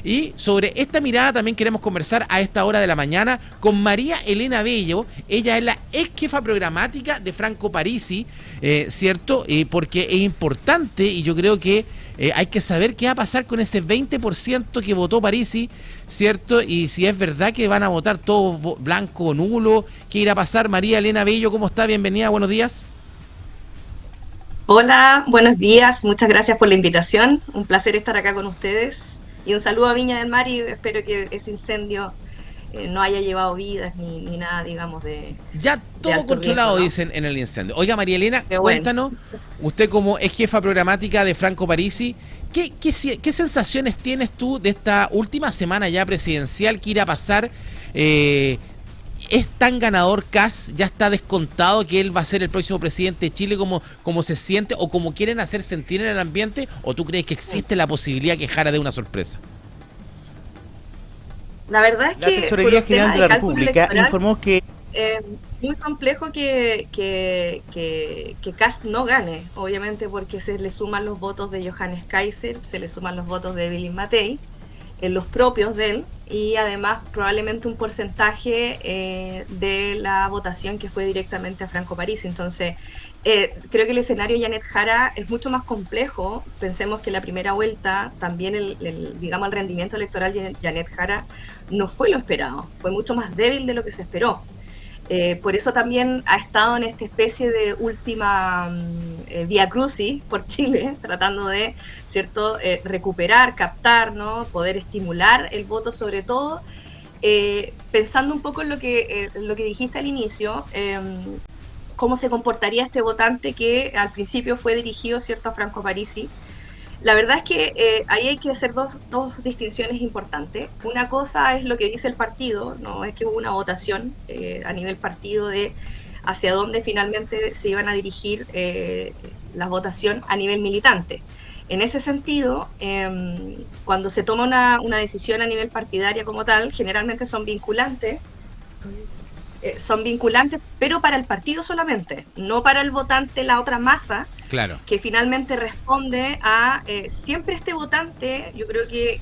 Y sobre esta mirada también queremos conversar a esta hora de la mañana con María Elena Bello. Ella es la ex jefa programática de Franco Parisi, ¿cierto? Porque es importante y yo creo que hay que saber qué va a pasar con ese 20% que votó Parisi, ¿cierto? Y si es verdad que van a votar todos blanco o nulo, ¿qué irá a pasar? María Elena Bello, ¿cómo está? Bienvenida, buenos días. Hola, buenos días, muchas gracias por la invitación, un placer estar acá con ustedes y un saludo a Viña del Mar y espero que ese incendio no haya llevado vidas ni nada, digamos, Ya de todo alto riesgo, controlado, ¿no? dicen en el incendio. Oiga, María Elena, Pero bueno, cuéntanos, usted como ex jefa programática de Franco Parisi, ¿qué sensaciones tienes tú de esta última semana ya presidencial que irá a pasar? ¿Es tan ganador Kast? ¿Ya está descontado que él va a ser el próximo presidente de Chile como se siente o como quieren hacer sentir en el ambiente? ¿O tú crees que existe la posibilidad que Jara dé una sorpresa? la verdad es La que por Tesorería un General tema de de la cálculo República electoral, informó que muy complejo que Kast no gane, obviamente porque se le suman los votos de Johannes Kaiser, se le suman los votos de Evelyn Matei, los propios de él, y además probablemente un porcentaje de la votación que fue directamente a Franco Parisi. Entonces, creo que el escenario de Janet Jara es mucho más complejo. Pensemos que la primera vuelta, también digamos, el rendimiento electoral de Janet Jara no fue lo esperado, fue mucho más débil de lo que se esperó. Por eso también ha estado en esta especie de última vía crucis por Chile, tratando de, ¿cierto?, recuperar, captar, ¿no?, poder estimular el voto, sobre todo, pensando un poco en lo que dijiste al inicio, cómo se comportaría este votante que al principio fue dirigido, ¿cierto?, a Franco Parisi. La verdad es que ahí hay que hacer dos distinciones importantes. Una cosa es lo que dice el partido, no es que hubo una votación a nivel partido de hacia dónde finalmente se iban a dirigir la votación a nivel militante. En ese sentido, cuando se toma una decisión a nivel partidaria como tal, generalmente son vinculantes, pero para el partido solamente, no para el votante, la otra masa, Claro. que finalmente responde a siempre este votante. Yo creo que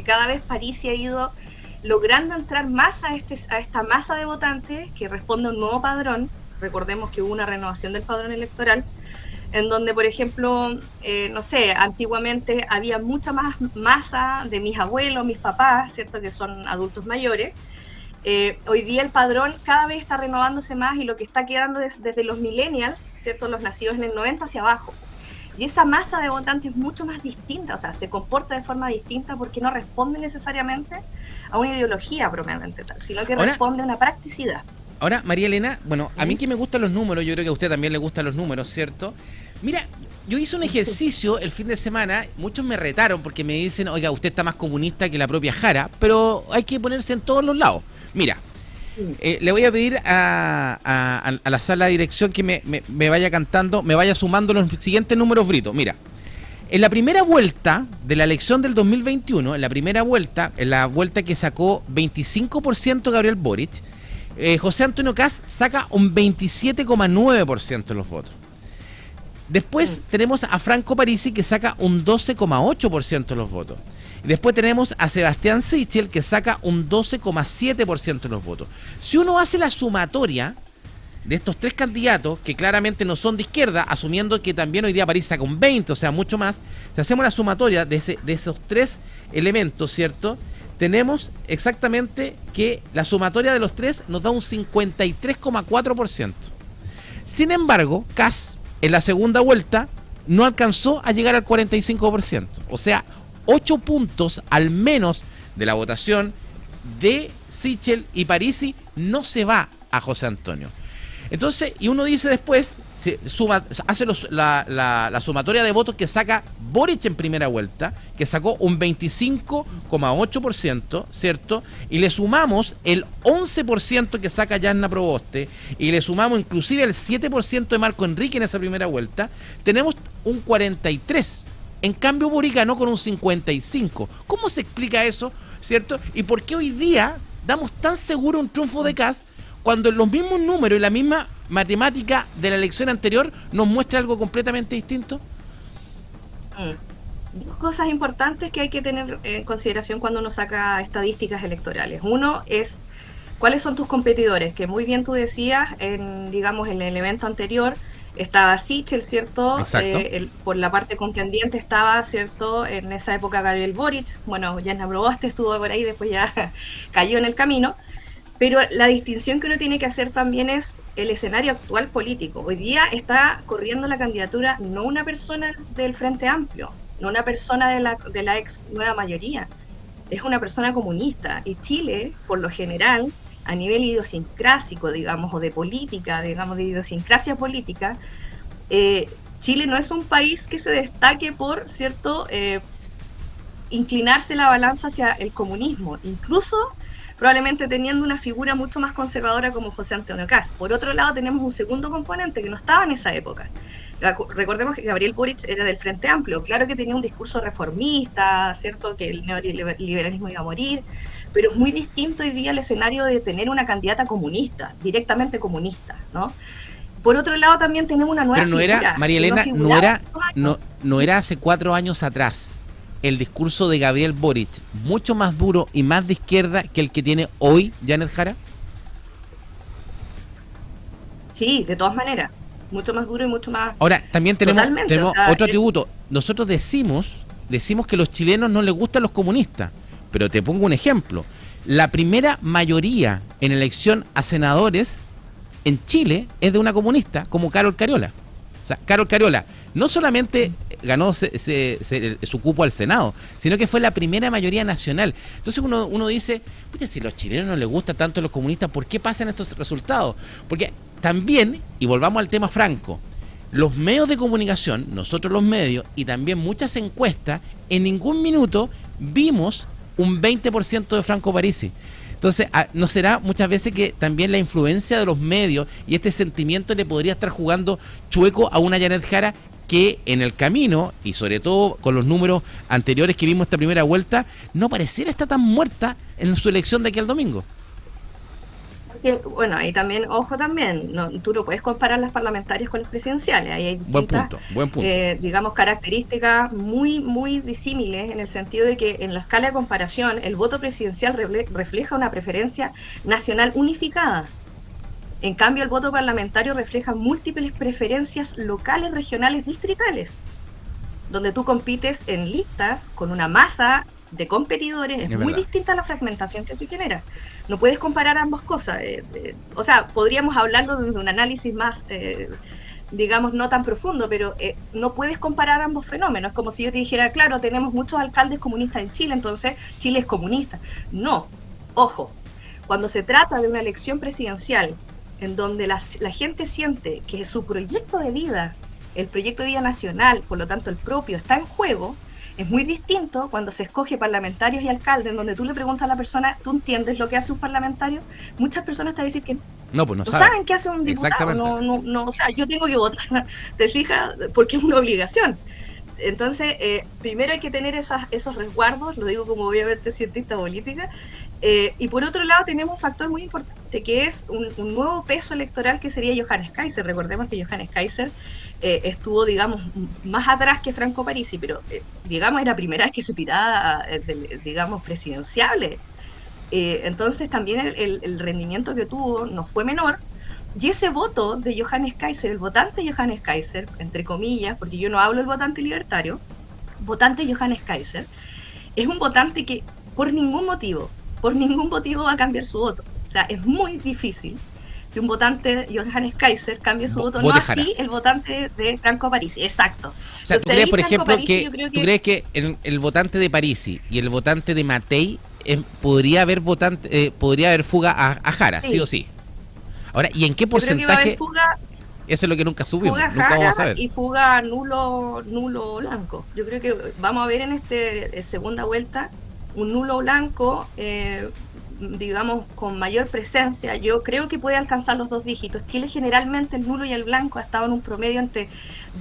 cada vez Parisi ha ido logrando entrar más a esta masa de votantes que responde a un nuevo padrón. Recordemos que hubo una renovación del padrón electoral, en donde, por ejemplo, no sé, antiguamente había mucha más masa de mis abuelos, mis papás, ¿cierto?, que son adultos mayores. Hoy día el padrón cada vez está renovándose más y lo que está quedando desde los millennials, ¿cierto?, los nacidos en el 90 hacia abajo. Y esa masa de votantes es mucho más distinta, o sea, se comporta de forma distinta porque no responde necesariamente a una ideología propiamente tal, sino que responde a una practicidad. Ahora, María Elena, bueno, a mí que me gustan los números, yo creo que a usted también le gustan los números, ¿cierto? Mira, yo hice un ejercicio el fin de semana, muchos me retaron porque me dicen, oiga, usted está más comunista que la propia Jara, pero hay que ponerse en todos los lados. Mira, le voy a pedir a la sala de dirección que me vaya cantando, me vaya sumando los siguientes números britos. Mira, en la primera vuelta de la elección del 2021, en la vuelta que sacó 25% Gabriel Boric, José Antonio Kast saca un 27,9% de los votos. Después tenemos a Franco Parisi que saca un 12,8% de los votos. Después tenemos a Sebastián Sichel que saca un 12,7% de los votos. Si uno hace la sumatoria de estos tres candidatos, que claramente no son de izquierda, asumiendo que también hoy día París saca un 20, o sea, mucho más, si hacemos la sumatoria de esos tres elementos, ¿cierto?, tenemos exactamente que la sumatoria de los tres nos da un 53,4%. Sin embargo, Kast en la segunda vuelta no alcanzó a llegar al 45%. O sea, 8 puntos al menos de la votación de Sichel y Parisi no se va a José Antonio. Entonces, y uno dice después, hace la sumatoria de votos que saca Boric en primera vuelta, que sacó un 25,8%, ¿cierto? Y le sumamos el 11% que saca Yarna Proboste, y le sumamos inclusive el 7% de Marco Enrique en esa primera vuelta, tenemos un 43%. En cambio, Boric ganó con un 55%. ¿Cómo se explica eso, cierto? ¿Y por qué hoy día damos tan seguro un triunfo de Kast cuando los mismos números y la misma matemática de la elección anterior nos muestra algo completamente distinto? Dos cosas importantes que hay que tener en consideración cuando uno saca estadísticas electorales. Uno es cuáles son tus competidores, que muy bien tú decías, digamos, en el evento anterior estaba Sichel, ¿cierto? Exacto. Por la parte contendiente estaba, ¿cierto? En esa época Gabriel Boric, bueno, Jana Proboste estuvo por ahí, después ya cayó en el camino. Pero la distinción que uno tiene que hacer también es el escenario actual político. Hoy día está corriendo la candidatura no una persona del Frente Amplio, no una persona de la ex nueva mayoría, es una persona comunista. Y Chile, por lo general, a nivel idiosincrásico, digamos, o de política, digamos, de idiosincrasia política, Chile no es un país que se destaque por, ¿cierto?, inclinarse la balanza hacia el comunismo, incluso probablemente teniendo una figura mucho más conservadora como José Antonio Kast. Por otro lado, tenemos un segundo componente que no estaba en esa época. Recordemos que Gabriel Boric era del Frente Amplio, claro que tenía un discurso reformista, ¿cierto?, que el neoliberalismo iba a morir, pero es muy distinto hoy día el escenario de tener una candidata comunista, directamente comunista, ¿no? Por otro lado, también tenemos una nueva Pero no era, figura. María Elena, no era hace 4 años atrás el discurso de Gabriel Boric mucho más duro y más de izquierda que el que tiene hoy Janet Jara. Sí, de todas maneras, mucho más duro y mucho más... Ahora, también tenemos o sea, otro atributo. Nosotros decimos que a los chilenos no les gustan los comunistas, pero te pongo un ejemplo. La primera mayoría en elección a senadores en Chile es de una comunista, como Carol Cariola. O sea, Carol Cariola no solamente ganó su cupo al Senado, sino que fue la primera mayoría nacional. Entonces uno dice, pucha, si a los chilenos no les gusta tanto los comunistas, ¿por qué pasan estos resultados? Porque también, y volvamos al tema franco, los medios de comunicación, nosotros los medios, y también muchas encuestas, en ningún minuto vimos un 20% de Franco Parisi. Entonces, ¿no será muchas veces que también la influencia de los medios y este sentimiento le podría estar jugando chueco a una Janet Jara que en el camino, y sobre todo con los números anteriores que vimos esta primera vuelta, no pareciera estar tan muerta en su elección de aquí al domingo? Bueno, ahí también, ojo también, tú no puedes comparar las parlamentarias con las presidenciales, ahí hay distintas, buen punto. Digamos, características muy, muy disímiles en el sentido de que en la escala de comparación el voto presidencial refleja una preferencia nacional unificada. En cambio, el voto parlamentario refleja múltiples preferencias locales, regionales, distritales, donde tú compites en listas con una masa de competidores, es muy distinta a la fragmentación que se genera. No puedes comparar ambas cosas. O sea, podríamos hablarlo desde un análisis más, digamos, no tan profundo, pero no puedes comparar ambos fenómenos. Es como si yo te dijera, claro, tenemos muchos alcaldes comunistas en Chile, entonces Chile es comunista. No, ojo, cuando se trata de una elección presidencial en donde la gente siente que su proyecto de vida, el proyecto de vida nacional, por lo tanto el propio, está en juego, es muy distinto cuando se escoge parlamentarios y alcaldes, en donde tú le preguntas a la persona, ¿tú entiendes lo que hace un parlamentario? Muchas personas te van a decir que no, pues no saben qué hace un diputado. No, o sea, yo tengo que votar, te fijas, porque es una obligación. Entonces, primero hay que tener esos resguardos, lo digo como obviamente cientista política, y por otro lado tenemos un factor muy importante, que es un nuevo peso electoral que sería Johannes Kaiser. Recordemos que Johannes Kaiser estuvo, digamos, más atrás que Franco Parisi, pero, digamos, era la primera vez que se tiraba, digamos, presidenciales. Entonces también el rendimiento que tuvo no fue menor. Y ese voto de Johannes Kaiser, el votante Johannes Kaiser, entre comillas, porque yo no hablo del votante libertario, votante Johannes Kaiser, es un votante que por ningún motivo va a cambiar su voto. O sea, es muy difícil que un votante Johannes Kaiser cambie su voto, no así el votante de Franco Parisi. Exacto. O sea, ¿tú crees, por ejemplo, ¿tú crees que el votante de Parisi y el votante de Matei podría haber fuga a Jara, sí o sí? Ahora, ¿y en qué porcentaje? Fuga, eso es lo que nunca subimos, fuga nunca vamos a saber. Y fuga nulo blanco. Yo creo que vamos a ver en segunda vuelta un nulo blanco, digamos, con mayor presencia. Yo creo que puede alcanzar los 2 dígitos. Chile generalmente el nulo y el blanco ha estado en un promedio entre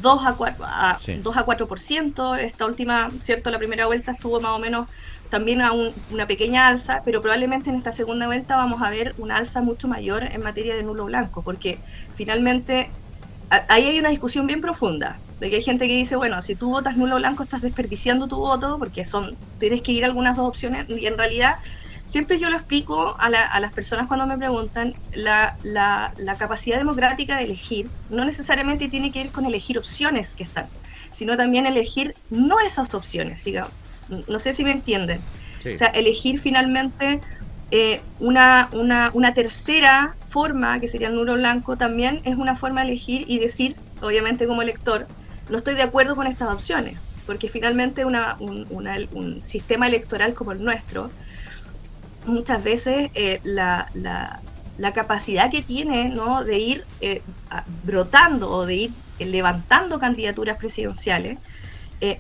2 a 4%. Esta última, cierto, la primera vuelta estuvo más o menos también a una pequeña alza, pero probablemente en esta segunda vuelta vamos a ver una alza mucho mayor en materia de nulo blanco, porque finalmente ahí hay una discusión bien profunda, de que hay gente que dice, bueno, si tú votas nulo o blanco estás desperdiciando tu voto, porque tienes que ir a algunas dos opciones, y en realidad siempre yo lo explico a las personas cuando me preguntan, la capacidad democrática de elegir no necesariamente tiene que ver con elegir opciones que están, sino también elegir no esas opciones, digamos. No sé si me entienden. Sí. O sea, elegir finalmente una tercera forma, que sería el nulo blanco, también es una forma de elegir y decir, obviamente como elector, no estoy de acuerdo con estas opciones, porque finalmente un sistema electoral como el nuestro, muchas veces la capacidad que tiene, ¿no?, de ir brotando o de ir levantando candidaturas presidenciales,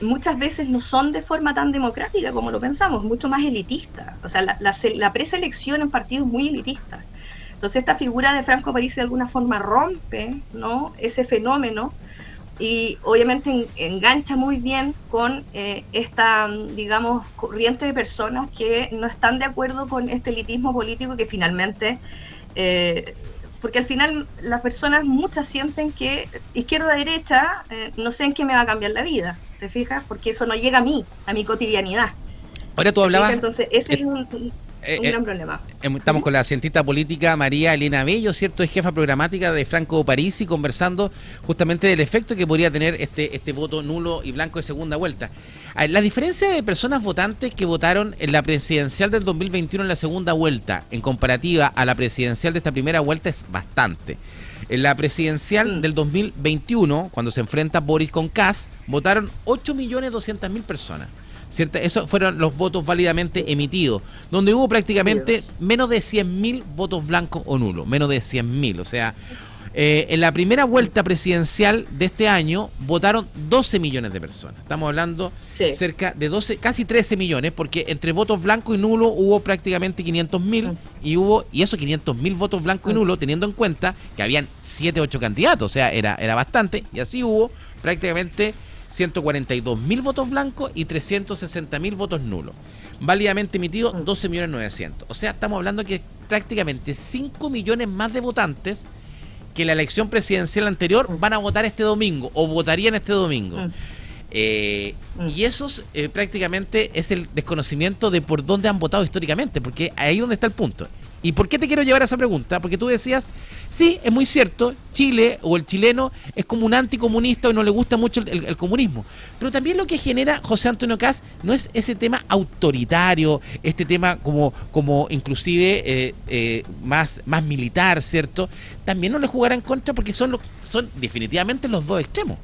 muchas veces no son de forma tan democrática como lo pensamos, mucho más elitista. O sea, la preselección en partidos es muy elitista. Entonces esta figura de Franco Parisi de alguna forma rompe, ¿no?, ese fenómeno y obviamente engancha muy bien con esta, digamos, corriente de personas que no están de acuerdo con este elitismo político que finalmente... porque al final las personas, muchas sienten que izquierda-derecha, no sé en qué me va a cambiar la vida, ¿te fijas? Porque eso no llega a mi cotidianidad. Ahora tú hablabas... Entonces ese es un gran problema. Estamos con la cientista política María Elena Bello, ¿cierto? Es jefa programática de Franco Parisi, conversando justamente del efecto que podría tener este voto nulo y blanco de segunda vuelta. La diferencia de personas votantes que votaron en la presidencial del 2021 en la segunda vuelta, en comparativa a la presidencial de esta primera vuelta, es bastante. En la presidencial del 2021, cuando se enfrenta Boris con Kast, votaron 8.200.000 personas. ¿Cierto? Esos fueron los votos válidamente emitidos, donde hubo prácticamente menos de 100.000 votos blancos o nulos, menos de 100.000. O sea, en la primera vuelta presidencial de este año votaron 12 millones de personas. Estamos hablando cerca de 12, casi 13 millones, porque entre votos blancos y nulos hubo prácticamente 500.000 y esos 500.000 votos blancos y nulos, teniendo en cuenta que habían 7, 8 candidatos, o sea, era bastante, y así hubo prácticamente 142.000 votos blancos y 360.000 votos nulos. Válidamente emitidos 12.900.000. O sea, estamos hablando que prácticamente 5 millones más de votantes que la elección presidencial anterior van a votar este domingo o votarían este domingo. Y esos prácticamente es el desconocimiento de por dónde han votado históricamente, porque ahí es donde está el punto. ¿Y por qué te quiero llevar a esa pregunta? Porque tú decías, sí, es muy cierto, Chile o el chileno es como un anticomunista o no le gusta mucho el comunismo. Pero también lo que genera José Antonio Kast no es ese tema autoritario, este tema como inclusive más militar, ¿cierto? También no le jugará en contra porque son definitivamente los dos extremos.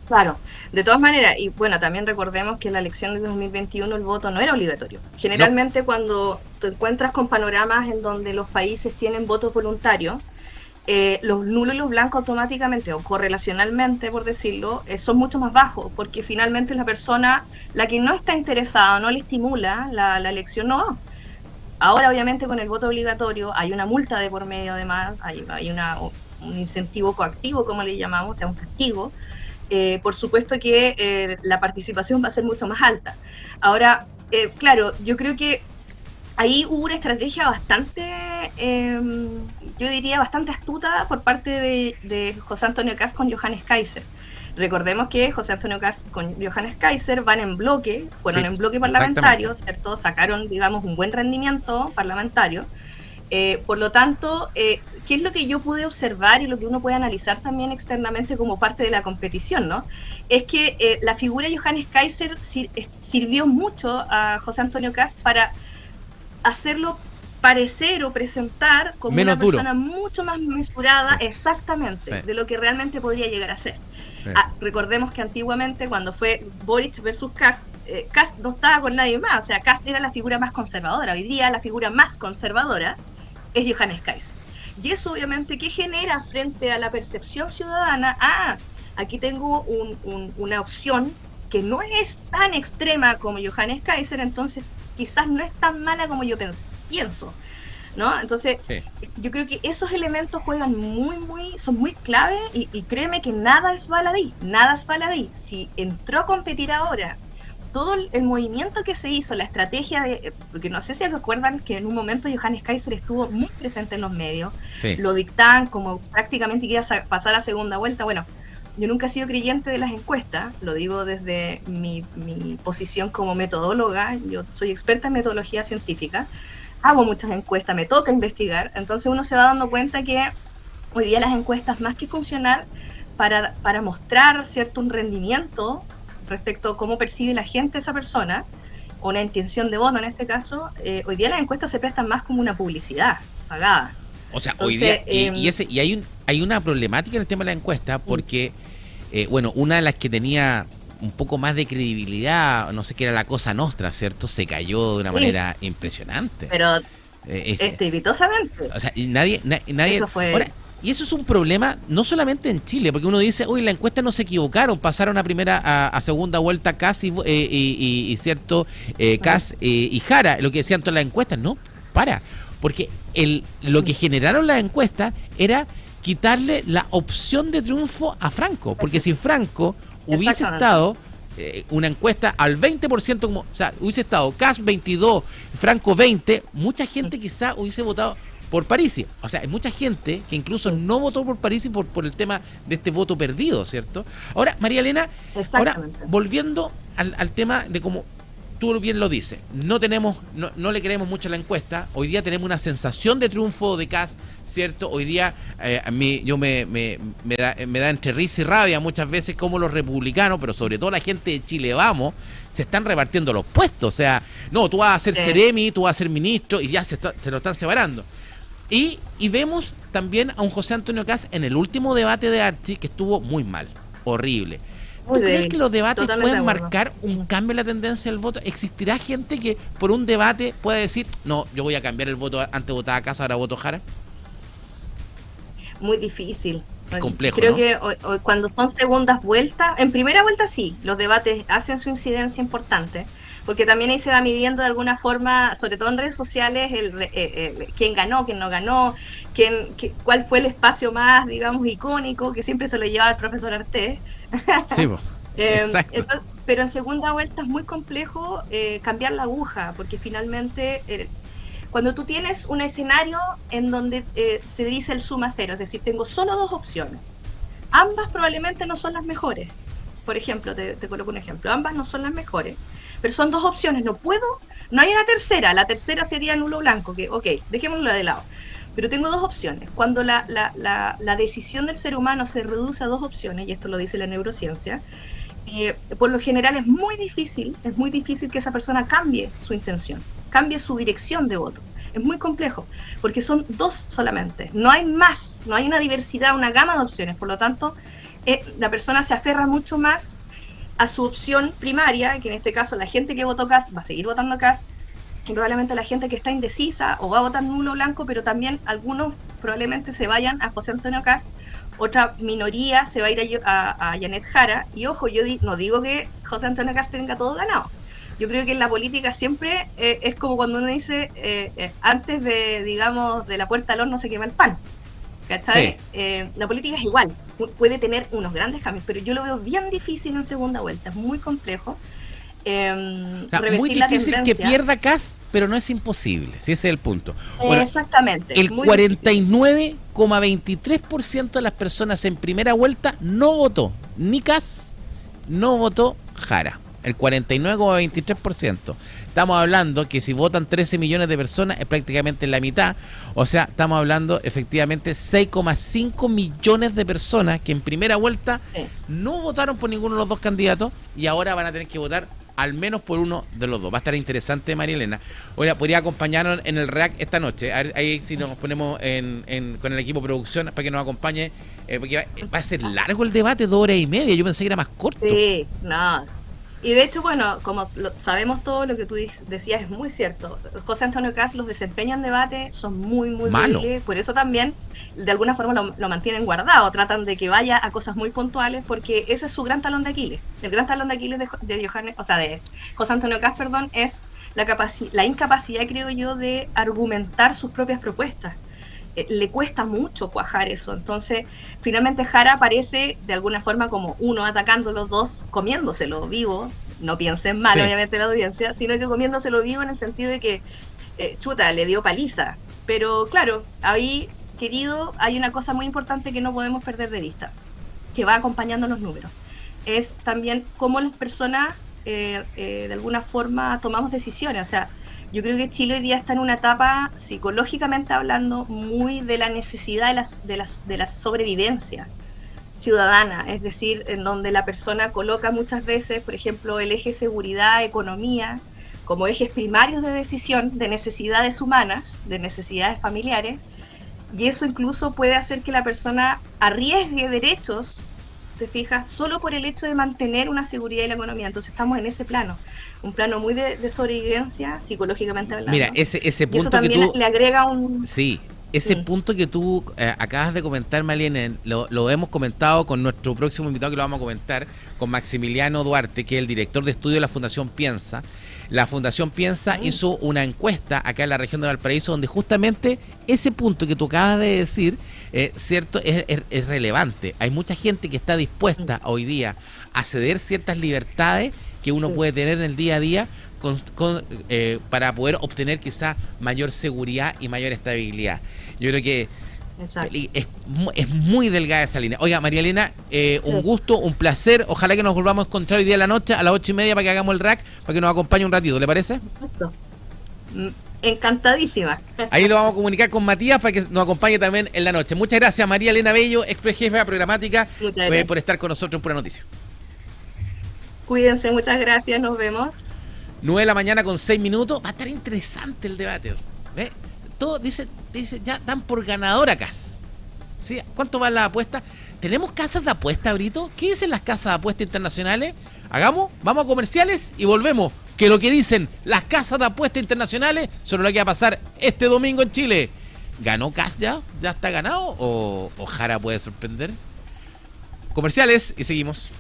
Claro, de todas maneras, y bueno, también recordemos que en la elección de 2021 el voto no era obligatorio. Generalmente cuando te encuentras con panoramas en donde los países tienen votos voluntarios, los nulos y los blancos automáticamente o correlacionalmente, por decirlo, son mucho más bajos, porque finalmente la persona, la que no está interesada, no le estimula la elección, no. Ahora obviamente con el voto obligatorio hay una multa de por medio, además, hay un incentivo coactivo, como le llamamos, o sea, un castigo. Por supuesto que la participación va a ser mucho más alta. Ahora, claro, yo creo que ahí hubo una estrategia bastante, yo diría bastante astuta por parte de José Antonio Kast con Johannes Kaiser. Recordemos que José Antonio Kast con Johannes Kaiser van en bloque, fueron en bloque parlamentario, ¿cierto? Sacaron, digamos, un buen rendimiento parlamentario. Por lo tanto, ¿qué es lo que yo pude observar y lo que uno puede analizar también externamente como parte de la competición, ¿no? Es que la figura de Johannes Kaiser sirvió mucho a José Antonio Kast para hacerlo parecer o presentar como menos una persona mucho más mesurada, exactamente, de lo que realmente podría llegar a ser. Recordemos que antiguamente cuando fue Boric versus Kast, Kast no estaba con nadie más, o sea, Kast era la figura más conservadora. Hoy día la figura más conservadora es Johannes Kaiser. Y eso obviamente, ¿qué genera frente a la percepción ciudadana? Aquí tengo una opción que no es tan extrema como Johannes Kaiser, entonces quizás no es tan mala como yo pienso, ¿no? Entonces, yo creo que esos elementos juegan son muy clave y créeme que nada es baladí. Si entró a competir ahora todo el movimiento que se hizo, la estrategia de, porque no sé si recuerdan que en un momento Johannes Kaiser estuvo muy presente en los medios, Sí. lo dictaban como prácticamente que iba a pasar a segunda vuelta. Bueno, yo nunca he sido creyente de las encuestas, lo digo desde mi posición como metodóloga, yo soy experta en metodología científica, hago muchas encuestas, me toca investigar, entonces uno se va dando cuenta que hoy día las encuestas, más que funcionar para mostrar, ¿cierto?, un rendimiento respecto a cómo percibe la gente a esa persona, o una intención de voto en este caso, hoy día las encuestas se prestan más como una publicidad pagada. O sea, Entonces, hoy día, y hay una problemática en el tema de la encuesta, porque, bueno, una de las que tenía un poco más de credibilidad, no sé qué era la Cosa Nostra, ¿cierto? Se cayó de una manera impresionante. Pero estrepitosamente. O sea, y nadie Eso fue... Ahora, y eso es un problema no solamente en Chile, porque uno dice, uy, la encuesta no se equivocaron, pasaron a segunda vuelta Kast y cierto, Kast y Jara, lo que decían todas las encuestas, no, porque lo que generaron las encuestas era quitarle la opción de triunfo a Franco, porque si Franco hubiese estado una encuesta al 20%, o sea, hubiese estado Kast 22, Franco 20, mucha gente quizá hubiese votado por Parisi. O sea, hay mucha gente que incluso no votó por Parisi por el tema de este voto perdido, ¿cierto? Ahora, María Elena, ahora volviendo al tema de cómo tú bien lo dices, no le creemos mucho a la encuesta. Hoy día tenemos una sensación de triunfo de Kast, ¿cierto? Hoy día a mí me da entre risa y rabia muchas veces como los republicanos, pero sobre todo la gente de Chile Vamos, se están repartiendo los puestos. O sea, no, tú vas a ser seremi, tú vas a ser ministro, y ya se lo están separando. Y vemos también a un José Antonio Kast en el último debate de Archie que estuvo muy mal, horrible. ¿Tú crees que los debates pueden marcar un cambio en la tendencia del voto? ¿Existirá gente que por un debate pueda decir, no, yo voy a cambiar el voto, antes votaba Kast, ahora voto Jara? Muy difícil. Es complejo, creo, ¿no? que cuando son segundas vueltas, en primera vuelta sí, los debates hacen su incidencia importante, porque también ahí se va midiendo de alguna forma, sobre todo en redes sociales, quién ganó, quién no ganó, cuál fue el espacio más, digamos, icónico, que siempre se lo llevaba el profesor Artés. Sí, exacto. Entonces, pero en segunda vuelta es muy complejo cambiar la aguja, porque finalmente cuando tú tienes un escenario en donde se dice el suma cero, es decir, tengo solo dos opciones, ambas probablemente no son las mejores. Por ejemplo, te coloco un ejemplo, ambas no son las mejores, pero son dos opciones, no hay una tercera, la tercera sería nulo blanco, que ok, dejémoslo de lado, pero tengo dos opciones. Cuando la decisión del ser humano se reduce a dos opciones, y esto lo dice la neurociencia, por lo general es muy difícil que esa persona cambie su intención, cambie su dirección de voto. Es muy complejo, porque son dos solamente, no hay más, no hay una diversidad, una gama de opciones, por lo tanto, la persona se aferra mucho más a su opción primaria, que en este caso la gente que votó Kast va a seguir votando Kast, y probablemente la gente que está indecisa o va a votar nulo blanco, pero también algunos probablemente se vayan a José Antonio Kast, otra minoría se va a ir a Janet Jara, y ojo, yo no digo que José Antonio Kast tenga todo ganado. Yo creo que en la política siempre es como cuando uno dice, antes de la puerta al horno se quema el pan. ¿Cachai? Sí. La política es igual, puede tener unos grandes cambios, pero yo lo veo bien difícil en segunda vuelta, es muy complejo. Muy difícil que pierda Kast, pero no es imposible, si ese es el punto. Bueno, exactamente. El 49,23% de las personas en primera vuelta no votó ni Kast, no votó Jara. El 49,23%. Estamos hablando que si votan 13 millones de personas es prácticamente la mitad. O sea, estamos hablando efectivamente 6,5 millones de personas que en primera vuelta no votaron por ninguno de los dos candidatos y ahora van a tener que votar al menos por uno de los dos. Va a estar interesante, María Elena. Ahora, podría acompañarnos en el REAC esta noche. A ver, ahí si nos ponemos con el equipo de producción para que nos acompañe, porque va a ser largo el debate, 2 horas y media. Yo pensé que era más corto. Sí, no. Y de hecho, bueno, como sabemos todo, lo que tú decías es muy cierto. José Antonio Kast, los desempeños en debate son muy débiles, por eso también de alguna forma lo mantienen guardado, tratan de que vaya a cosas muy puntuales, porque ese es su gran talón de Aquiles. El gran talón de Aquiles de José Antonio Kast, perdón, es la incapacidad, creo yo, de argumentar sus propias propuestas. Le cuesta mucho cuajar eso, entonces finalmente Jara aparece de alguna forma como uno atacando los dos, comiéndoselo vivo, no piensen mal, Sí. obviamente, la audiencia, sino que comiéndoselo vivo en el sentido de que, chuta, le dio paliza. Pero claro, ahí, querido, hay una cosa muy importante que no podemos perder de vista, que va acompañando los números. Es también cómo las personas, de alguna forma, tomamos decisiones. O sea, yo creo que Chile hoy día está en una etapa, psicológicamente hablando, muy de la necesidad de la sobrevivencia ciudadana, es decir, en donde la persona coloca muchas veces, por ejemplo, el eje seguridad, economía, como ejes primarios de decisión de necesidades humanas, de necesidades familiares, y eso incluso puede hacer que la persona arriesgue derechos, te fijas, solo por el hecho de mantener una seguridad y la economía. Entonces estamos en ese plano, un plano muy de sobrevivencia, psicológicamente hablando. Mira, ese Y eso punto que también tú... le agrega un... Sí, ese Sí. punto que tú acabas de comentar, Malena, lo hemos comentado con nuestro próximo invitado, que lo vamos a comentar, con Maximiliano Duarte, que es el director de estudio de la Fundación Piensa. La Fundación Piensa hizo una encuesta acá en la región de Valparaíso, donde justamente ese punto que tú acabas de decir, cierto, es relevante. Hay mucha gente que está dispuesta hoy día a ceder ciertas libertades que uno puede tener en el día a día para poder obtener quizá mayor seguridad y mayor estabilidad. Yo creo que es muy delgada esa línea. Oiga, María Elena, un gusto, un placer. Ojalá que nos volvamos a encontrar hoy día en la noche a las 8:30 para que hagamos el rack, para que nos acompañe un ratito, ¿le parece? Perfecto. Encantadísima. Ahí lo vamos a comunicar con Matías para que nos acompañe también en la noche. Muchas gracias, María Elena Bello, ex jefa de programática, por estar con nosotros en Pura Noticia. Cuídense, muchas gracias, nos vemos. 9 de la mañana con 6 minutos. Va a estar interesante el debate. ¿Ve? Todo dice, ya dan por ganadora Cas. ¿Sí? ¿Cuánto va la apuesta? ¿Tenemos casas de apuesta, Brito? ¿Qué dicen las casas de apuesta internacionales? Vamos a comerciales y volvemos. Que lo que dicen las casas de apuesta internacionales sobre lo que va a pasar este domingo en Chile. ¿Ganó Cas ya? ¿Ya está ganado? ¿O Jara puede sorprender? Comerciales y seguimos.